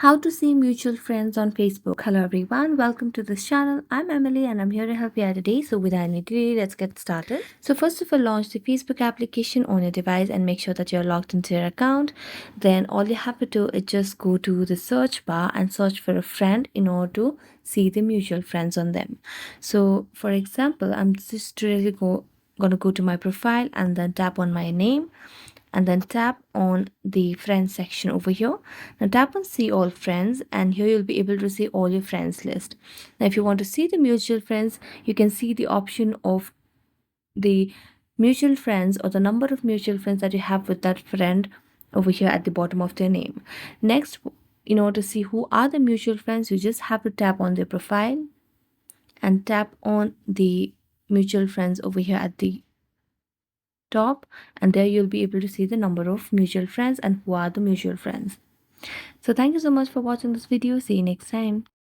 How to see mutual friends on Facebook. Hello everyone, welcome to this channel. I'm Emily and I'm here to help you out today. So without any delay, let's get started. So first of all, launch the Facebook application on your device and make sure that you're logged into your account. Then all you have to do is just go to the search bar and search for a friend in order to see the mutual friends on them. So for example, I'm just really gonna go to my profile and then tap on my name and then tap on the friends section over here. Now tap on see all friends and here you'll be able to see all your friends list. Now if you want to see the mutual friends, you can see the option of the mutual friends or the number of mutual friends that you have with that friend over here at the bottom of their name. Next, in order to see who are the mutual friends, you just have to tap on their profile and tap on the mutual friends over here at the top, and there you'll be able to see the number of mutual friends and who are the mutual friends. So thank you so much for watching this video. See you next time.